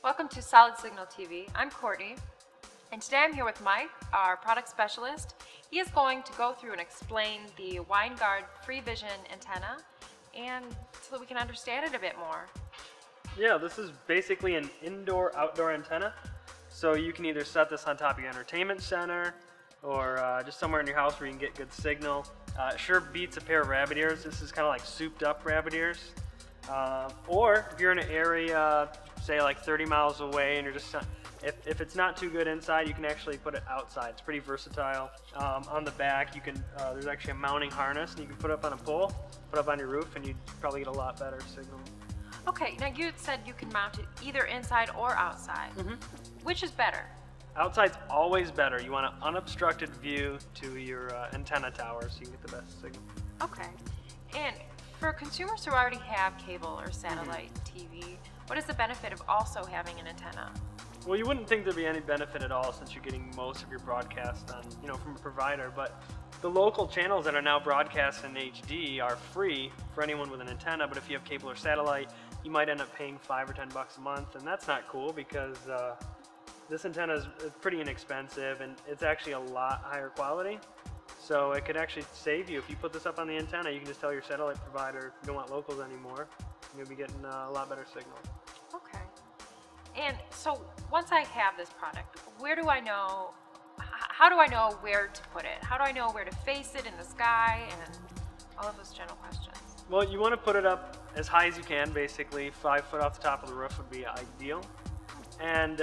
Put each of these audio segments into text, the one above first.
Welcome to Solid Signal TV. I'm Courtney, and today I'm here with Mike, our product specialist. He is going to go through and explain the Winegard FreeVision antenna, and so that we can understand it a bit more. Yeah, this is basically an indoor-outdoor antenna. So you can either set this on top of your entertainment center or just somewhere in your house where you can get good signal. It sure beats a pair of rabbit ears. This is kind of like souped up rabbit ears. Or if you're in an area, say like 30 miles away, and you're just, if it's not too good inside, you can actually put it outside. It's pretty versatile. On the back, you can, there's actually a mounting harness, and you can put it up on a pole, put it up on your roof, and you'd probably get a lot better signal. Okay, now you said you can mount it either inside or outside. Which is better? Outside's always better. You want an unobstructed view to your antenna tower so you can get the best signal. Okay, and for consumers who already have cable or satellite TV, what is the benefit of also having an antenna? Well, you wouldn't think there'd be any benefit at all since you're getting most of your broadcast on, from a provider, but the local channels that are now broadcast in HD are free for anyone with an antenna, but if you have cable or satellite, you might end up paying $5 or $10 a month, and that's not cool because this antenna is pretty inexpensive and it's actually a lot higher quality. So it could actually save you. If you put this up on the antenna, you can just tell your satellite provider you don't want locals anymore. You'll be getting a lot better signal. Okay. And so once I have this product, where do I know, how do I know where to put it? How do I know where to face it in the sky and all of those general questions? Well, you want to put it up as high as you can, basically. 5 foot off the top of the roof would be ideal. And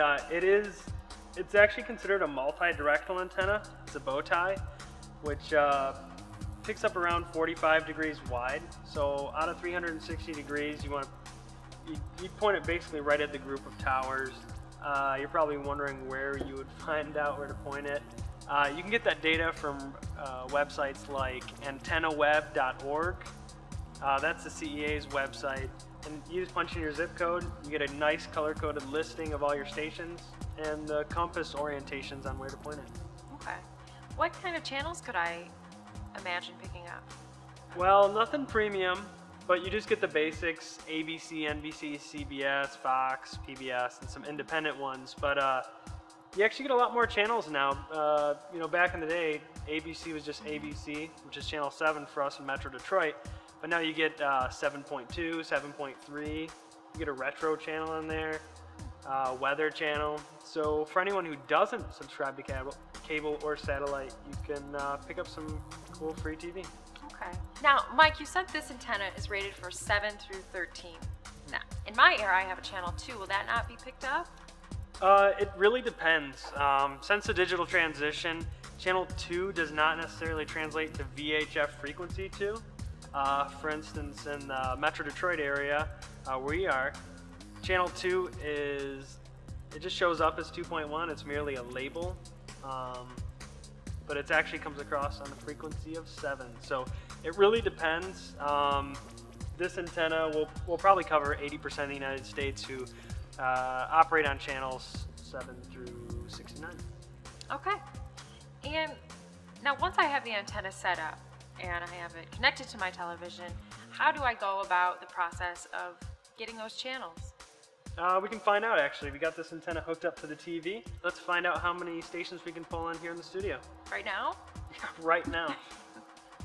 it's actually considered a multi-directional antenna. It's a bow tie, which picks up around 45 degrees wide. So out of 360 degrees, you point it basically right at the group of towers. You're probably wondering where you would find out where to point it. You can get that data from websites like antennaweb.org. That's the CEA's website. And you just punch in your zip code, you get a nice color-coded listing of all your stations and the compass orientations on where to point it. Okay. What kind of channels could I imagine picking up? Well, nothing premium, but you just get the basics: ABC, NBC, CBS, Fox, PBS, and some independent ones. But you actually get a lot more channels now. Back in the day, ABC was just ABC, which is channel 7 for us in Metro Detroit. But now you get 7.2, 7.3, you get a retro channel in there, weather channel. So for anyone who doesn't subscribe to cable or satellite, you can pick up some cool free TV. Okay. Now, Mike, you said this antenna is rated for 7 through 13. Now, in my era, I have a channel 2. Will that not be picked up? It really depends. Since the digital transition, channel 2 does not necessarily translate to VHF frequency 2. For instance, in the Metro Detroit area where we are, channel 2 it just shows up as 2.1. It's merely a label, but it actually comes across on the frequency of 7. So it really depends. This antenna will probably cover 80% of the United States who operate on channels 7 through 69. Okay. And now once I have the antenna set up, and I have it connected to my television, how do I go about the process of getting those channels? We can find out actually. We got this antenna hooked up to the TV. Let's find out how many stations we can pull in here in the studio. Right now? Yeah, right now.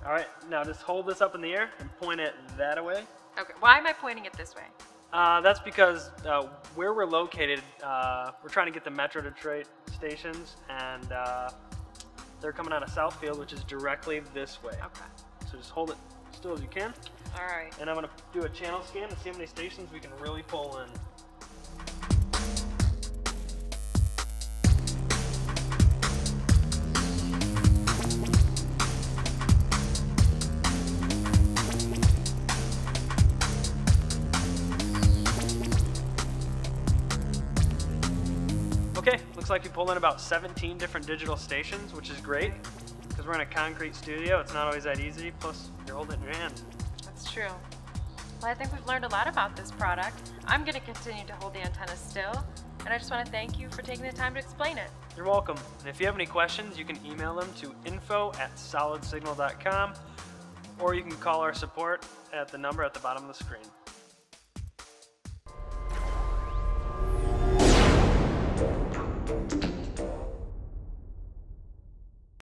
All right, now just hold this up in the air and point it that way. Okay, why am I pointing it this way? That's because where we're located, we're trying to get the Metro Detroit stations, and they're coming out of Southfield, which is directly this way. Okay. So just hold it still as you can. All right. And I'm going to do a channel scan to see how many stations we can really pull in. Okay, looks like you pulled in about 17 different digital stations, which is great. Because we're in a concrete studio, it's not always that easy, plus you're holding it in your hand. That's true. Well, I think we've learned a lot about this product. I'm going to continue to hold the antenna still, and I just want to thank you for taking the time to explain it. You're welcome. And if you have any questions, you can email them to info@solidsignal.com, or you can call our support at the number at the bottom of the screen.